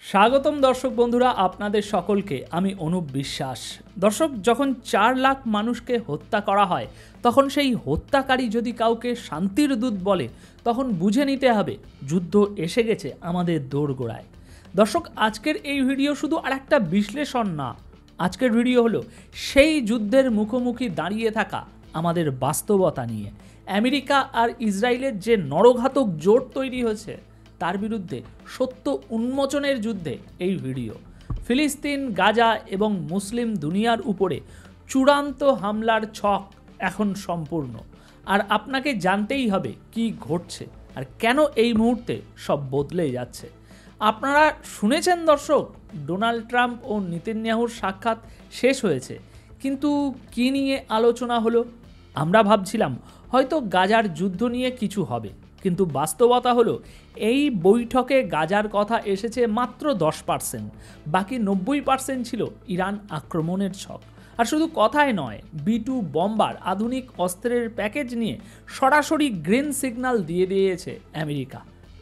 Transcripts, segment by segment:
স্বাগতম দর্শক বন্ধুরা, আপনাদের সকলকে আমি অনুপ বিশ্বাস। দর্শক, যখন 4 লাখ মানুষকে হত্যা করা হয় তখন সেই হত্যাকারী যদি কাউকে শান্তির দূত বলে তখন বুঝে নিতে হবে যুদ্ধ এসে গেছে আমাদের দোরগোড়ায়। দর্শক, আজকের এই ভিডিও শুধু আরেকটা বিশ্লেষণ না, আজকের ভিডিও হলো সেই যুদ্ধের মুখোমুখি দাঁড়িয়ে থাকা আমাদের বাস্তবতা নিয়ে। আমেরিকা আর ইসরায়েলের যে নরঘাতক জোট তৈরি হয়েছে তার বিরুদ্ধে সত্য উন্মোচনের যুদ্ধে এই ভিডিও। ফিলিস্তিন, গাজা এবং মুসলিম দুনিয়ার উপরে চূড়ান্ত হামলার ছক এখন সম্পূর্ণ, আর আপনাকে জানতেই হবে কি ঘটছে আর কেন এই মুহূর্তে সব বদলে যাচ্ছে। আপনারা শুনেছেন দর্শক, ডোনাল্ড ট্রাম্প ও নেতানিয়াহুর সাক্ষাৎ শেষ হয়েছে, কিন্তু কি নিয়ে আলোচনা হলো? আমরা ভাবছিলাম হয়তো গাজার যুদ্ধ নিয়ে কিছু হবে, কিন্তু বাস্তবতা হলো এই বৈঠকে গাজার কথা এসেছে মাত্র 10%, বাকি 90% ছিল ইরান আক্রমণের ছক। আর শুধু কথায় নয়, B2 বম্বার আধুনিক অস্ত্রের প্যাকেজ নিয়ে সরাসরি গ্রিন সিগন্যাল দিয়ে দিয়েছে আমেরিকা।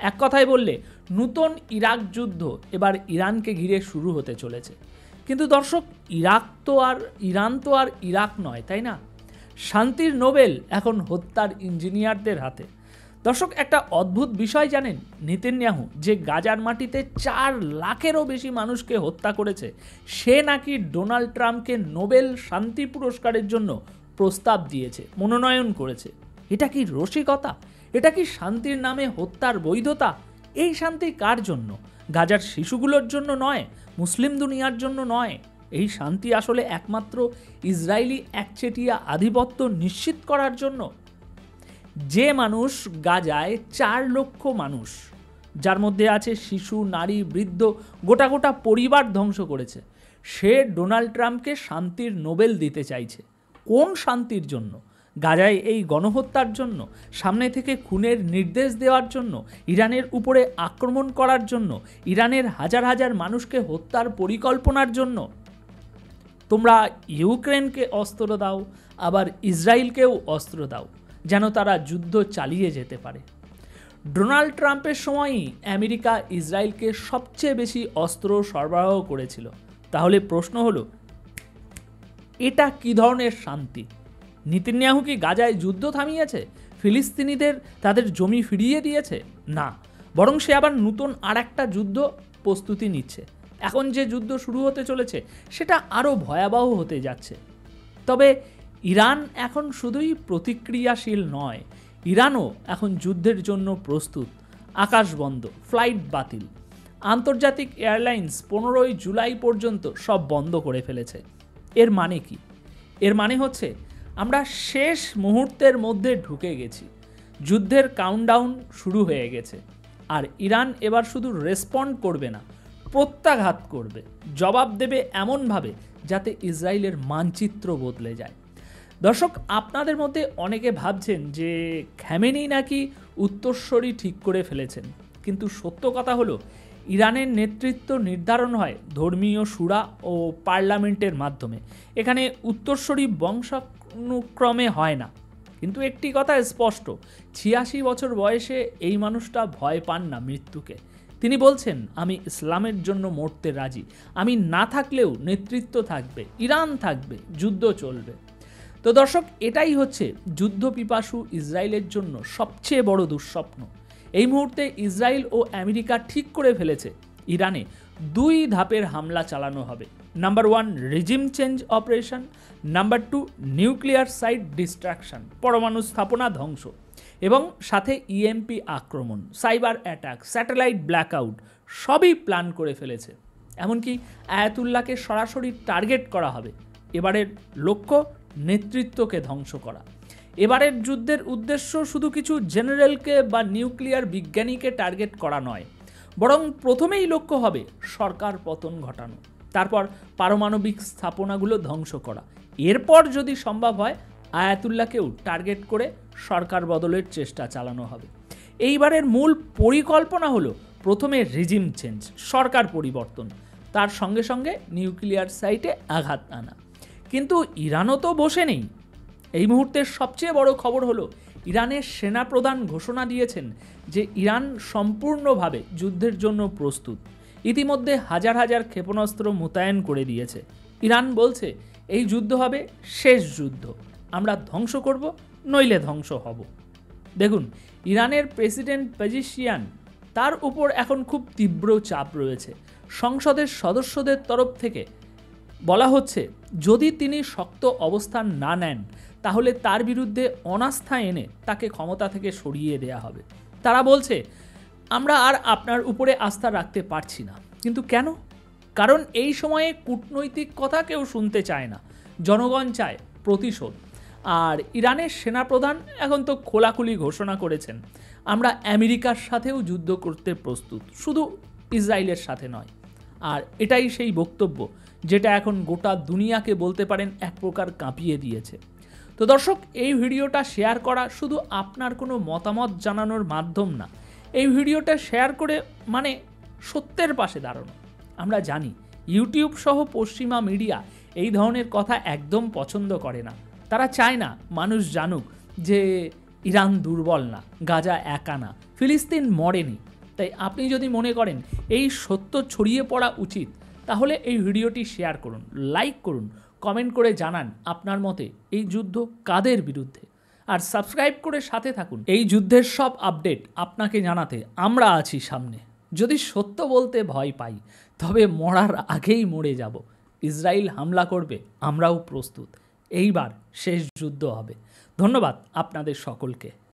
এক কথায় বললে নতুন ইরাক যুদ্ধ এবার ইরানকে ঘিরে শুরু হতে চলেছে। কিন্তু দর্শক, ইরান তো আর ইরাক নয়, তাই না? শান্তির নোবেল এখন হত্যার ইঞ্জিনিয়ারদের হাতে। দর্শক, একটা অদ্ভুত বিষয় জানেন, নেতানিয়াহু যে গাজার মাটিতে 4 লাখেরও বেশি মানুষকে হত্যা করেছে, সে নাকি ডোনাল্ড ট্রাম্পকে নোবেল শান্তি পুরস্কারের জন্য প্রস্তাব দিয়েছে, মনোনয়ন করেছে। এটা কি রসিকতা? এটা কি শান্তির নামে হত্যার বৈধতা? এই শান্তি কার জন্য? গাজার শিশুগুলোর জন্য নয়, মুসলিম দুনিয়ার জন্য নয়। এই শান্তি আসলে একমাত্র ইসরায়েলি একচেটিয়া আধিপত্য নিশ্চিত করার জন্য। যে মানুষ গাজায় 4 লক্ষ মানুষ, যার মধ্যে আছে শিশু, নারী, বৃদ্ধ, গোটা গোটা পরিবার ধ্বংস করেছে, সে ডোনাল্ড ট্রাম্পকে শান্তির নোবেল দিতে চাইছে। কোন শান্তির জন্য? গাজায় এই গণহত্যার জন্য? সামনে থেকে খুনের নির্দেশ দেওয়ার জন্য? ইরানের উপরে আক্রমণ করার জন্য? ইরানের হাজার হাজার মানুষকে হত্যার পরিকল্পনার জন্য? তোমরা ইউক্রেনকে অস্ত্র দাও, আবার ইসরায়েলকেও অস্ত্র দাও, যেন তারা যুদ্ধ চালিয়ে যেতে পারে। ডোনাল্ড ট্রাম্পের সময়ই আমেরিকা ইসরায়েলকে সবচেয়ে বেশি অস্ত্র সরবরাহ করেছিল। তাহলে প্রশ্ন হলো, এটা কী ধরনের শান্তি? নেতানিয়াহু কি গাজায় যুদ্ধ থামিয়েছে? ফিলিস্তিনিদের তাদের জমি ফিরিয়ে দিয়েছে? না, বরং সে আবার নতুন আর একটা যুদ্ধ প্রস্তুতি নিচ্ছে। এখন যে যুদ্ধ শুরু হতে চলেছে সেটা আরও ভয়াবহ হতে যাচ্ছে। তবে ইরান এখন শুধুই প্রতিক্রিয়াশীল নয়, ইরানও এখন যুদ্ধের জন্য প্রস্তুত। আকাশ বন্ধ, ফ্লাইট বাতিল, আন্তর্জাতিক এয়ারলাইন্স 15 জুলাই পর্যন্ত সব বন্ধ করে ফেলেছে। এর মানে কি? এর মানে হচ্ছে আমরা শেষ মুহূর্তের মধ্যে ঢুকে গেছি। যুদ্ধের কাউন্টডাউন শুরু হয়ে গেছে, আর ইরান এবার শুধু রেসপন্ড করবে না, প্রত্যাঘাত করবে, জবাব দেবে এমনভাবে যাতে ইসরায়েলের মানচিত্র বদলে যায়। দর্শক, আপনাদের মধ্যে অনেকে ভাবছেন যে খামেনি নাকি উত্তরসূরি ঠিক করে ফেলেছেন, কিন্তু সত্য কথা হলো ইরানের নেতৃত্ব নির্ধারণ হয় ধর্মীয় শুরা ও পার্লামেন্টের মাধ্যমে। এখানে উত্তরসূরি বংশানুক্রমে হয় না। কিন্তু একটি কথা স্পষ্ট, 86 বছর বয়সে এই মানুষটা ভয় পান না মৃত্যুকে। তিনি বলছেন, আমি ইসলামের জন্য মরতে রাজি, আমি না থাকলেও নেতৃত্ব থাকবে, ইরান থাকবে, যুদ্ধ চলবে। তো দর্শক, এটাই হচ্ছে যুদ্ধ পিপাসু ইসরায়েলের জন্য সবচেয়ে বড় দুঃস্বপ্ন। এই মুহূর্তে ইসরায়েল ও আমেরিকা ঠিক করে ফেলেছে ইরানে 2 ধাপের হামলা চালানো হবে। Number 1 regime change operation, number 2 nuclear site destruction, পরমাণু স্থাপনা ধ্বংস, এবং সাথে ইএমপি আক্রমণ, সাইবার অ্যাটাক, স্যাটেলাইট ব্ল্যাকআউট, সবই প্ল্যান করে ফেলেছে। এমনকি আয়াতুল্লাহকে সরাসরি টার্গেট করা হবে। এবারের লক্ষ্য নেতৃত্বকে ধ্বংস করা। এবারের যুদ্ধের উদ্দেশ্য শুধু কিছু জেনারেলকে বা নিউক্লিয়ার বিজ্ঞানীকে টার্গেট করা নয়, বরং প্রথমেই লক্ষ্য হবে সরকার পতন ঘটানো, তারপর পারমাণবিক স্থাপনাগুলো ধ্বংস করা, এরপর যদি সম্ভব হয় আয়াতুল্লাহকেও টার্গেট করে সরকার বদলের চেষ্টা চালানো হবে। এইবারের মূল পরিকল্পনা হলো প্রথমে রেজিম চেঞ্জ, সরকার পরিবর্তন, তার সঙ্গে সঙ্গে নিউক্লিয়ার সাইটে আঘাত আনা। কিন্তু ইরানও তো বসে নেই। এই মুহূর্তের সবচেয়ে বড় খবর হলো ইরানের সেনাপ্রধান ঘোষণা দিয়েছেন যে ইরান সম্পূর্ণভাবে যুদ্ধের জন্য প্রস্তুত। ইতিমধ্যে হাজার হাজার ক্ষেপণাস্ত্র মোতায়েন করে দিয়েছে। ইরান বলছে এই যুদ্ধ হবে শেষ যুদ্ধ, আমরা ধ্বংস করব নইলে ধ্বংস হব। দেখুন, ইরানের প্রেসিডেন্ট পেজিশিয়ান, তার উপর এখন খুব তীব্র চাপ রয়েছে। সংসদের সদস্যদের তরফ থেকে বলা হচ্ছে যদি তিনি শক্ত অবস্থান না নেন তাহলে তার বিরুদ্ধে অনাস্থা এনে তাকে ক্ষমতা থেকে সরিয়ে দেয়া হবে। তারা বলছে আমরা আর আপনার উপরে আস্থা রাখতে পারছি না। কিন্তু কেন? কারণ এই সময়ে কূটনৈতিক কথা কেউ শুনতে চায় না, জনগণ চায় প্রতিশোধ। আর ইরানের সেনাপ্রধান এখন তো খোলাখুলি ঘোষণা করেছেন আমরা আমেরিকার সাথেও যুদ্ধ করতে প্রস্তুত, শুধু ইসরায়েলের সাথে নয়। আর এটাই সেই বক্তব্য যেটা এখন গোটা দুনিয়াকে বলতে পারেন এক প্রকার কাঁপিয়ে দিয়েছে। তো দর্শক, এই ভিডিওটা শেয়ার করা শুধু আপনার কোনো মতামত জানানোর মাধ্যম না, এই ভিডিওটা শেয়ার করে মানে সত্যের পাশে দাঁড়ানো। আমরা জানি ইউটিউব সহ পশ্চিমা মিডিয়া এই ধরনের কথা একদম পছন্দ করে না। তারা চায় না মানুষ জানুক যে ইরান দুর্বল না, গাজা একা না, ফিলিস্তিন মরেনি। তাই আপনি যদি মনে করেন এই সত্য ছড়িয়ে পড়া উচিত, তাহলে এই ভিডিওটি শেয়ার করুন, লাইক করুন, কমেন্ট করে জানান আপনার মতে এই যুদ্ধ কাদের বিরুদ্ধে। আর সাবস্ক্রাইব করে সাথে থাকুন এই যুদ্ধের সব আপডেট আপনাকে জানাতে আমরা আছি সামনে। যদি সত্য বলতে ভয় পাই তবে মরার আগেই মরে যাব। ইসরায়েল হামলা করবে, আমরাও প্রস্তুত। এইবার শেষ যুদ্ধ হবে। ধন্যবাদ আপনাদের সকলকে।